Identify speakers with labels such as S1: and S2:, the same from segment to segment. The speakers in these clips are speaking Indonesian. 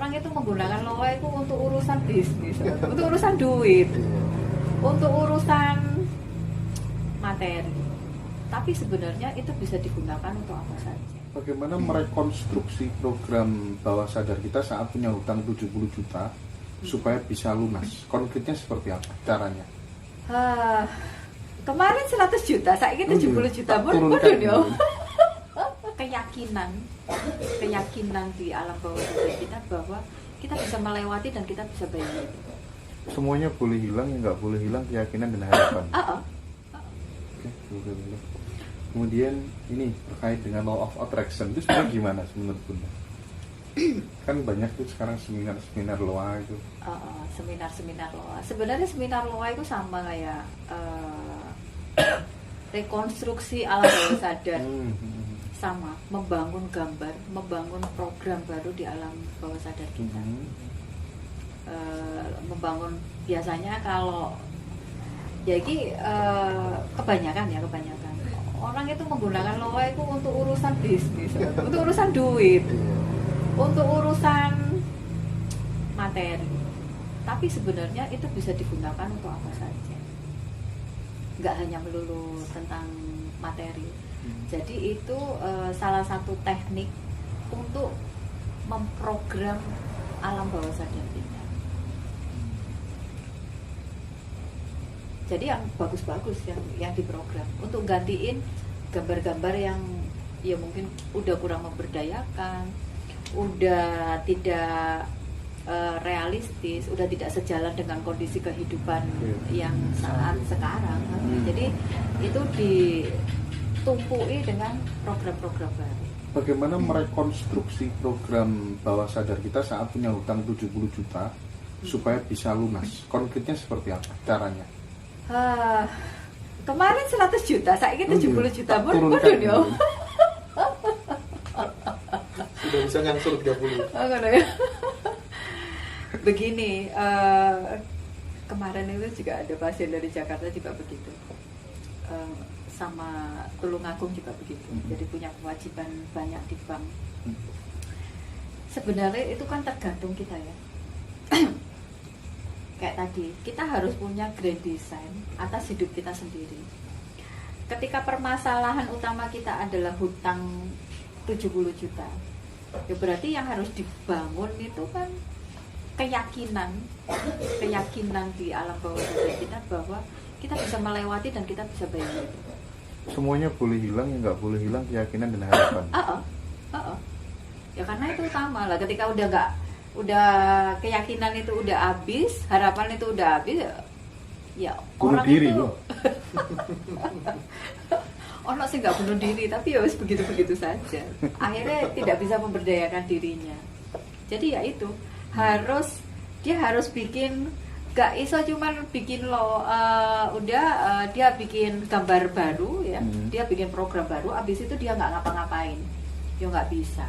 S1: orang itu menggunakan loa itu untuk urusan bisnis, untuk urusan duit, untuk urusan materi. Tapi sebenarnya itu bisa digunakan untuk apa saja.
S2: Bagaimana merekonstruksi program bawah sadar kita saat punya hutang 70 juta supaya bisa lunas? Konkretnya seperti apa caranya?
S1: Kemarin 100 juta, saya ini 70 juta pun ya. Keyakinan di alam bawah sadar kita bahwa kita bisa melewati dan kita bisa bayar.
S2: Semuanya boleh hilang, yang nggak boleh hilang keyakinan dan harapan. Oke, boleh. Kemudian ini terkait dengan law of attraction itu sebenarnya gimana menurut Bunda? Kan banyak tuh sekarang seminar loa itu.
S1: Seminar loa. Sebenarnya seminar loa itu sama kayak rekonstruksi alam bawah sadar. Sama, membangun gambar, membangun program baru di alam bawah sadar kita. Membangun biasanya kalau jadi kebanyakan orang itu menggunakan loa itu untuk urusan bisnis, untuk urusan duit, untuk urusan materi. Tapi sebenarnya itu bisa digunakan untuk apa saja. Nggak hanya melulu tentang materi. Jadi itu salah satu teknik untuk memprogram alam bawah sadar kita. Jadi yang bagus-bagus yang diprogram untuk gantiin gambar-gambar yang ya mungkin udah kurang memberdayakan, udah tidak realistis, udah tidak sejalan dengan kondisi kehidupan yang saat sekarang. Jadi itu ditumpui dengan program-program baru.
S2: Bagaimana merekonstruksi program bawah sadar kita saat punya hutang 70 juta supaya bisa lunas? Konkretnya seperti apa caranya?
S1: Kemarin 100 juta, saya ini 70 juta pun ya.
S3: Sudah bisa ngangsur 30.
S1: Begini, kemarin itu juga ada pasien dari Jakarta juga begitu, sama Tulungagung juga begitu. Jadi punya kewajiban banyak di bank. Sebenarnya itu kan tergantung kita ya. Kayak tadi, kita harus punya grand design atas hidup kita sendiri. Ketika permasalahan utama kita adalah hutang 70 juta, ya berarti yang harus dibangun itu kan keyakinan di alam bawah sadar kita bahwa kita bisa melewati dan kita bisa bayar.
S2: Semuanya boleh hilang, yang nggak boleh hilang keyakinan dan harapan.
S1: Ya karena itu utama lah. Ketika udah keyakinan itu udah habis, harapan itu udah habis, ya
S2: bunuh
S1: orang
S2: diri
S1: itu
S2: loh.
S1: orang sih nggak bunuh diri, tapi ya begitu saja. Akhirnya tidak bisa memberdayakan dirinya. Jadi ya itu dia harus bikin, gak iso cuman bikin dia bikin gambar baru ya, dia bikin program baru, abis itu dia nggak ngapa-ngapain, ya nggak bisa.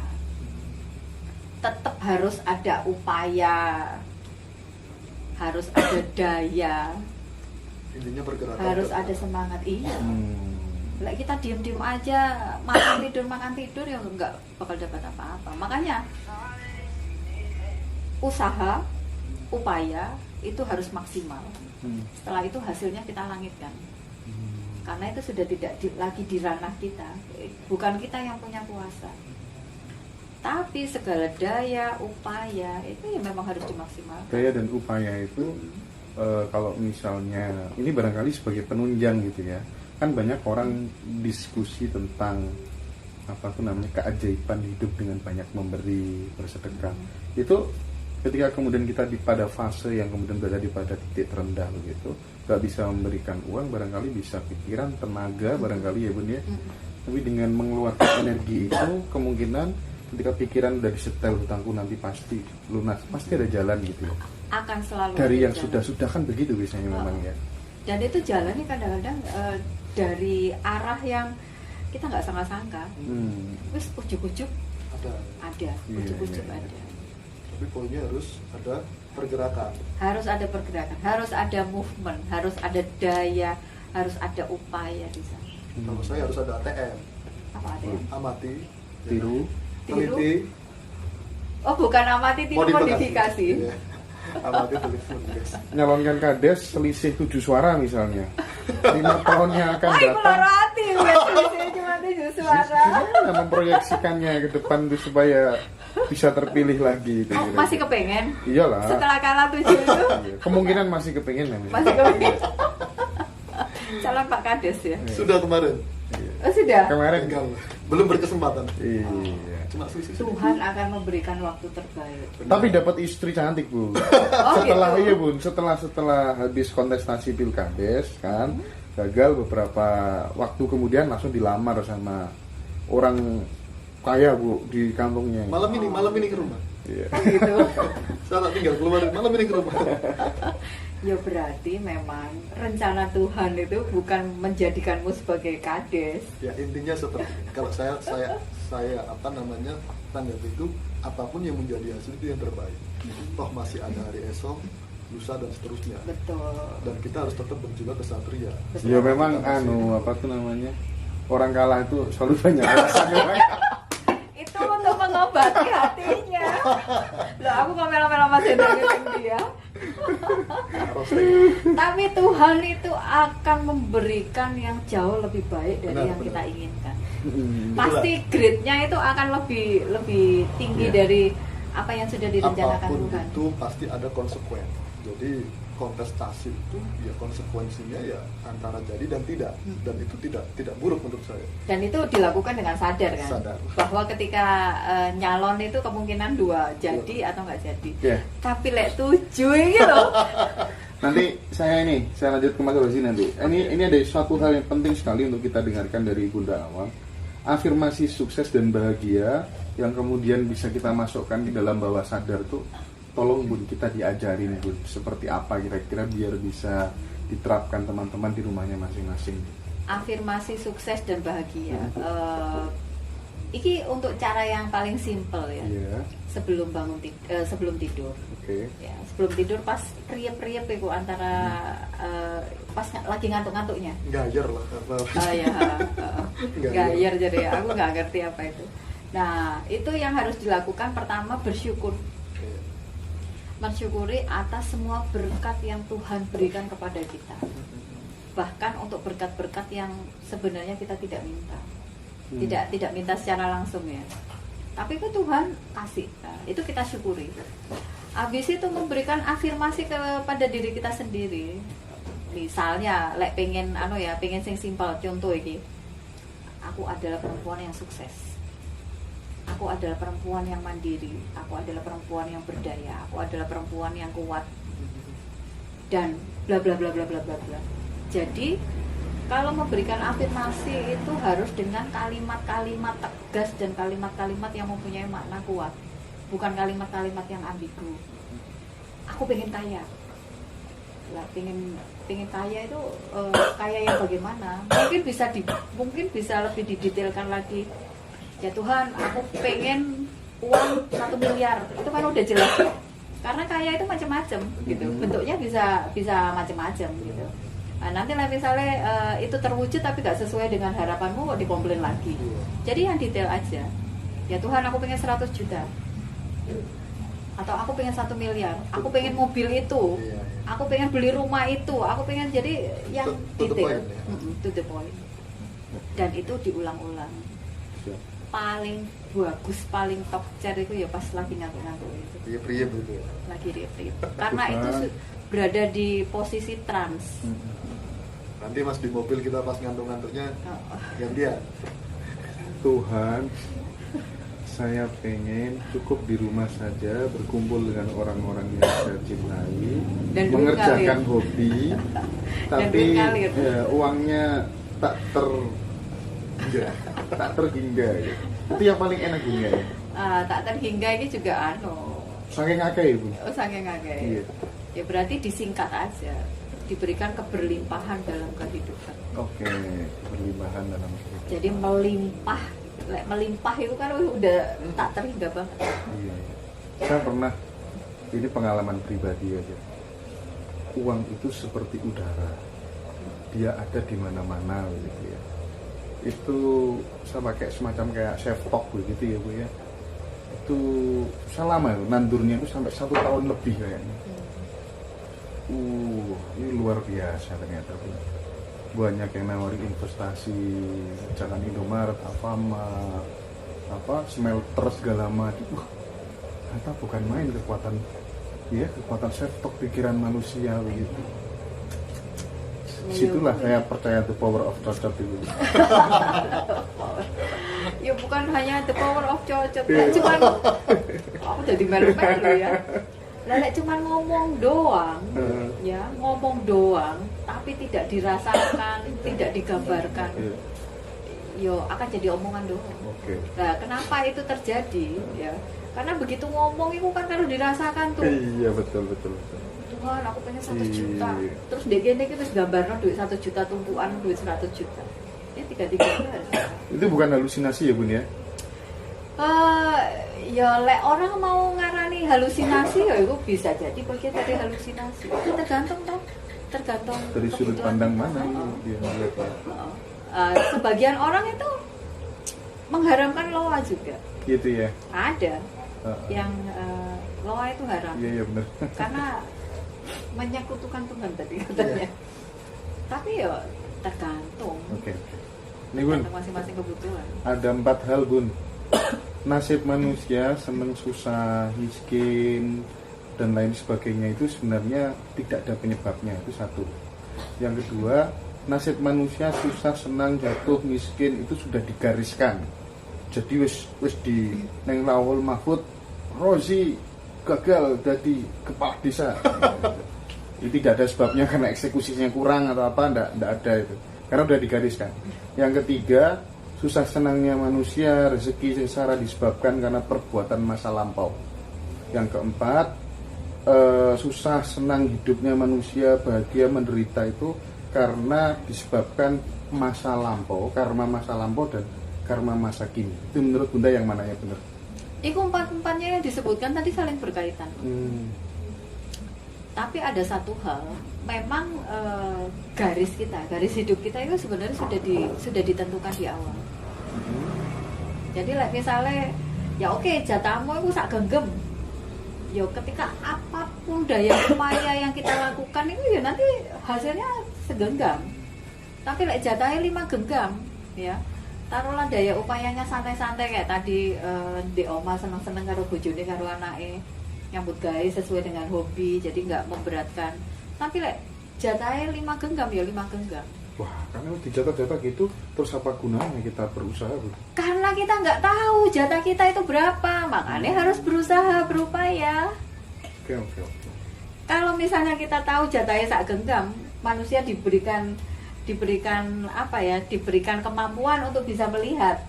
S1: Tetap harus ada upaya, harus ada daya,
S3: Intinya bergerak.
S1: harus ada semangat. Iya. Lah kita diem aja, makan tidur ya nggak bakal dapat apa-apa. Makanya usaha, upaya itu harus maksimal. Setelah itu hasilnya kita langitkan. Karena itu sudah tidak lagi di ranah kita, bukan kita yang punya kuasa. Tapi segala daya, upaya itu ya memang harus dimaksimalkan.
S2: Daya dan upaya itu kalau misalnya ini barangkali sebagai penunjang gitu ya, kan banyak orang diskusi tentang apa tuh namanya keajaiban hidup dengan banyak memberi, bersedekah. Itu ketika kemudian kita pada fase yang kemudian berada pada titik terendah begitu, nggak bisa memberikan uang, barangkali bisa pikiran, tenaga, barangkali ya Bun ya. Tapi dengan mengeluarkan energi itu kemungkinan ketika pikiran udah disetel hutangku nanti pasti lunas, pasti ada jalan gitu.
S1: Akan selalu
S2: dari yang
S1: jalan.
S2: Sudah kan begitu biasanya memang ya.
S1: Dan itu jalannya kadang-kadang dari arah yang kita nggak sangka-sangka. Terus ujuk-ujuk ada, ujuk-ujuk ada.
S3: Tapi poinnya harus ada pergerakan.
S1: Harus ada pergerakan, harus ada movement, harus ada daya, harus ada upaya di sana.
S3: Kalau saya harus ada ATM.
S1: Apa ada?
S3: Amati,
S2: Tiru,
S3: teliti,
S1: Oh, bukan amati tipe modifikasi.
S3: Iya. Amati tulis modifikasi.
S2: Nyalonkan kades selisih 7 suara misalnya. 5 tahun yang akan
S1: Wah, iku
S2: datang.
S1: loro ati biasanya cuma 7 suara.
S2: Gimana memproyeksikannya ke depan tuh supaya bisa terpilih lagi itu.
S1: Oh,
S2: kira-kira.
S1: masih kepengen?
S2: Iyalah.
S1: Setelah kalah 7 itu
S2: Iya, kemungkinan masih kepengen namanya.
S1: masih kepengen. Calon Pak Kades ya.
S3: Sudah kemarin.
S1: Oh, sudah.
S2: Kemarin
S3: Gagal. Belum berkesempatan.
S2: iya.
S3: Cuma selisih.
S1: Tuhan akan memberikan waktu terbaik.
S2: Tapi dapat istri cantik, Bu.
S1: Oh,
S2: Setelah
S1: gitu.
S2: iya, Bun, setelah habis kontestasi Pilkades kan, gagal beberapa waktu kemudian langsung dilamar sama orang kaya, Bu, di kampungnya.
S3: Malam ini ke rumah.
S2: Iya.
S1: Oh, gitu.
S3: Saya tak tinggal keluar malam ini ke rumah.
S1: Ya berarti memang rencana Tuhan itu bukan menjadikanmu sebagai kades.
S3: Ya intinya seperti ini. Kalau saya apa namanya tanggapi itu apapun yang menjadi hasil itu yang terbaik. Toh masih ada hari esok, lusa dan seterusnya.
S1: Betul.
S3: Dan kita harus tetap berjiwa kesatria.
S1: Betul.
S2: Ya memang apa tuh namanya? Orang kalah itu selalu banyak alasannya.
S1: Itu untuk mengobati hatinya. Loh, aku kok melo-melo Mas Hendra gitu dia.
S3: Roasting.
S1: Tapi Tuhan itu akan memberikan yang jauh lebih baik dari
S3: Benar,
S1: yang
S3: benar.
S1: kita inginkan.
S2: Hmm.
S1: Pasti grade-nya itu akan lebih tinggi
S2: Iya.
S1: dari apa yang sudah direncanakan
S3: Apapun
S1: Tuhan.
S3: itu pasti ada konsekuensi. Jadi kontestasi itu ya konsekuensinya ya antara jadi dan tidak. Dan itu tidak buruk menurut saya.
S1: Dan itu dilakukan dengan sadar kan,
S3: Sadar.
S1: bahwa ketika nyalon itu kemungkinan 2 jadi atau nggak jadi.
S2: Ya.
S1: Tapi lek 7 ini loh.
S2: Nanti saya lanjut ke Mas Rozi nanti. Ini ada suatu hal yang penting sekali untuk kita dengarkan dari Bunda Awang. Afirmasi sukses dan bahagia yang kemudian bisa kita masukkan di dalam bawah sadar tuh, tolong Bun kita diajarin Bun seperti apa kira-kira biar bisa diterapkan teman-teman di rumahnya masing-masing.
S1: Afirmasi sukses dan bahagia. Iki untuk cara yang paling simple ya.
S2: Iya.
S1: Sebelum tidur.
S2: Oke.
S1: Ya, sebelum tidur pas priye-priye itu antara pas lagi ngantuk-ngantuknya.
S3: Gayer lah apa.
S1: Ya,
S3: Gayer.
S1: gayer jadi aku nggak ngerti apa itu. Nah, itu yang harus dilakukan pertama bersyukur. Mensyukuri atas semua berkat yang Tuhan berikan kepada kita. Bahkan untuk berkat-berkat yang sebenarnya kita tidak minta. Tidak minta secara langsung ya. Tapi itu Tuhan kasih. Nah, itu kita syukuri. Habis itu memberikan afirmasi kepada diri kita sendiri. Misalnya lek pengen pengen sing simpel, contoh iki. Aku adalah perempuan yang sukses. Aku adalah perempuan yang mandiri. Aku adalah perempuan yang berdaya. Aku adalah perempuan yang kuat. Dan bla bla bla bla bla bla bla. Jadi kalau memberikan afirmasi itu harus dengan kalimat-kalimat tegas dan kalimat-kalimat yang mempunyai makna kuat. Bukan kalimat-kalimat yang ambigu. Aku pengen kaya. Lah pengen kaya itu kaya yang bagaimana? Mungkin bisa lebih didetailkan lagi. Ya Tuhan, aku pengen uang 1 miliar. Itu kan udah jelas ya. Karena kaya itu macam-macam gitu. Bentuknya bisa macam-macam gitu. Nah, nanti lah misalnya itu terwujud tapi gak sesuai dengan harapanmu, kok dikomplain lagi. Jadi yang detail aja. Ya Tuhan, aku pengen 100 juta. Atau aku pengen 1 miliar. Aku pengen mobil itu. Aku pengen beli rumah itu. Aku pengen jadi yang
S3: To the
S1: detail.
S3: point, ya.
S1: To the point. Dan itu diulang-ulang. Paling bagus, paling top chair itu ya pas lagi ngantuk-ngantuk itu.
S3: Pria begitu ya.
S1: Lagi retreat. Karena itu berada di posisi trans.
S3: Nanti Mas di mobil kita pas ngantuk-ngantuknya gantian.
S2: Tuhan, saya pengen cukup di rumah saja, berkumpul dengan orang-orang yang saya cintai,
S1: Dan duit
S2: mengerjakan
S1: ngalir.
S2: hobi,
S1: Dan
S2: tapi
S1: duit ngalir.
S2: uangnya tak terhingga gitu. Itu yang paling enak hingga ya.
S1: Tak terhingga ini juga
S2: Saking akeh Bu.
S1: saking ngake.
S2: Iya.
S1: Ya berarti disingkat aja, diberikan keberlimpahan dalam kehidupan.
S2: Oke, berlimpahan dalam hidup.
S1: Jadi melimpah, melimpah itu kan udah tak terhingga banget.
S2: Iya. Saya pernah, ini pengalaman pribadi aja. Uang itu seperti udara, dia ada di mana-mana gitu ya. Itu saya pakai semacam kayak self talk begitu ya Bu ya. itu selama itu nandurnya itu sampai 1 tahun lebih kayaknya. Ini luar biasa ternyata. Banyak yang nawari investasi, jangan Indomaret, Alfamart, smelter segala macam. Ternyata bukan main kekuatan self-talk pikiran manusia begitu. Situlah saya percaya the power of cocok itu.
S1: Ya bukan hanya the power of cocok, cuman aku jadi melu-melu ya. Lelek cuma ngomong doang, ya ngomong doang, tapi tidak dirasakan, tidak digambarkan, yo akan jadi omongan doang. Nah, kenapa itu terjadi? Ya, karena begitu ngomong itu kan kalau dirasakan tuh.
S2: Iya betul.
S1: Tuhan, aku pengen 1 juta. Terus DGN itu gambarnya duit 1 juta tumpuan duit 100 juta. Ini 3
S2: Itu bukan halusinasi ya Bun ya?
S1: Ya lek orang mau ngarani halusinasi ya itu bisa jadi bagian dari halusinasi. Itu tergantung
S2: Dari sudut pandang mana dia melihatnya.
S1: Sebagian orang itu mengharamkan loa juga.
S2: Gitu ya.
S1: Ada yang loa itu haram.
S2: Iya benar.
S1: Karena menyekutukan Tuhan tadi katanya. Tapi ya tergantung.
S2: Oke. Ini Bun,
S1: masing-masing kebutuhan.
S2: ada 4 hal Bun. Nasib manusia senang susah, miskin dan lain sebagainya itu sebenarnya tidak ada penyebabnya, itu satu. Yang kedua, nasib manusia susah, senang, jatuh, miskin itu sudah digariskan. Jadi wis di neng Laul Mahfud Rozi gagal jadi kepala desa. Itu tidak ada sebabnya karena eksekusinya kurang atau apa, enggak ada itu. Karena sudah digariskan. Yang ketiga, susah senangnya manusia, rezeki sengsara disebabkan karena perbuatan masa lampau. Yang keempat, susah senang hidupnya manusia, bahagia menderita itu karena disebabkan masa lampau, karma masa lampau dan karma masa kini. Itu menurut Bunda yang mana ya benar?
S1: Itu 4-4-nya yang disebutkan tadi saling berkaitan. Tapi ada satu hal, memang garis hidup kita itu sebenarnya sudah ditentukan di awal. Jadi misalnya, ya oke, jatahmu itu sak genggam. Ya ketika apapun daya upaya yang kita lakukan itu ya nanti hasilnya segenggam. Tapi jatahnya 5 genggam, ya. Taruhlah daya upayanya santai-santai kayak tadi di oma seneng-seneng karo bojone karo anake. Nyambut gawe sesuai dengan hobi, jadi nggak memberatkan. Tapi jatahnya 5 genggam ya 5 genggam.
S2: Wah, karena dijatah-jatah gitu, terus apa gunanya kita berusaha?
S1: Karena kita nggak tahu jatah kita itu berapa, makanya harus berusaha, berupaya.
S2: Oke.
S1: Kalau misalnya kita tahu jatahnya sak genggam, manusia diberikan kemampuan untuk bisa melihat.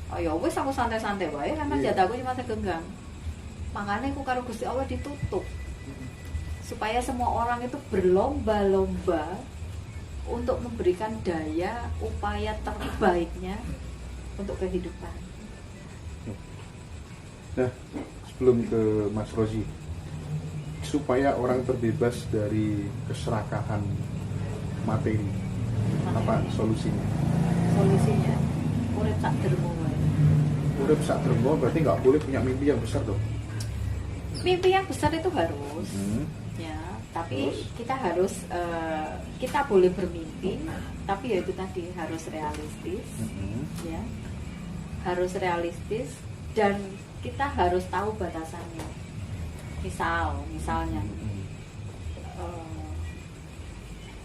S1: Oh ya wis aku santai-santai wae karena jatahku cuma segenggam. Makanya aku karo Gusti Allah ditutup supaya semua orang itu berlomba-lomba untuk memberikan daya upaya terbaiknya untuk kehidupan.
S2: Nah, sebelum ke Mas Rozi, supaya orang terbebas dari keserakahan materi, apa solusinya?
S1: Solusinya urip sak dermo wae.
S2: Urip sak dermo berarti nggak boleh punya mimpi yang besar dong.
S1: Mimpi yang besar itu harus, ya. Tapi kita harus, kita boleh bermimpi, tapi ya itu tadi harus realistis, ya. Harus realistis dan kita harus tahu batasannya. Misalnya,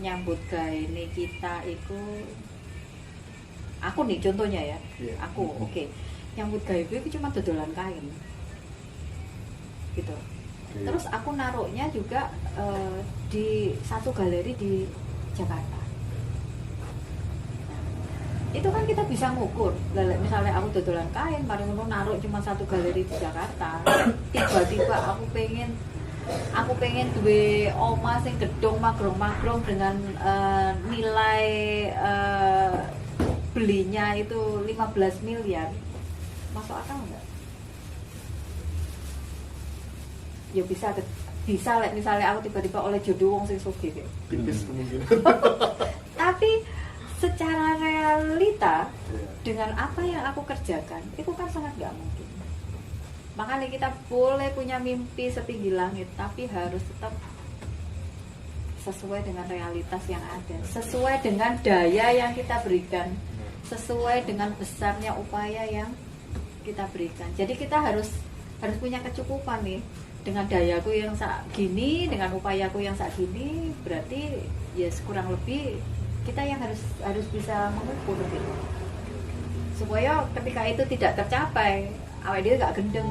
S1: nyambut gawe ini kita itu, aku nih contohnya ya, aku oke. Nyambut gawe itu cuma dodolan kain. Gitu. Terus aku naruhnya juga di satu galeri di Jakarta. Itu kan kita bisa ngukur. Misalnya aku dodolan kain, mari ngono naruh cuma satu galeri di Jakarta. Tiba-tiba aku pengen duwe oma sing gedung magrong-magrong dengan nilai belinya itu 15 miliar. Masuk akal enggak? Ya bisa misalnya aku tiba-tiba oleh jodoh wong sing sugih gitu.
S3: Tipis mungkin.
S1: Tapi secara realita dengan apa yang aku kerjakan itu kan sangat nggak mungkin. Makanya kita boleh punya mimpi setinggi langit, tapi harus tetap sesuai dengan realitas yang ada, sesuai dengan daya yang kita berikan, sesuai dengan besarnya upaya yang kita berikan. Jadi kita harus punya kecukupan nih. Dengan dayaku yang gini, dengan upayaku yang gini, berarti ya kurang lebih kita yang harus bisa mengukur gitu. Supaya ketika itu tidak tercapai, awal dia gak gendeng.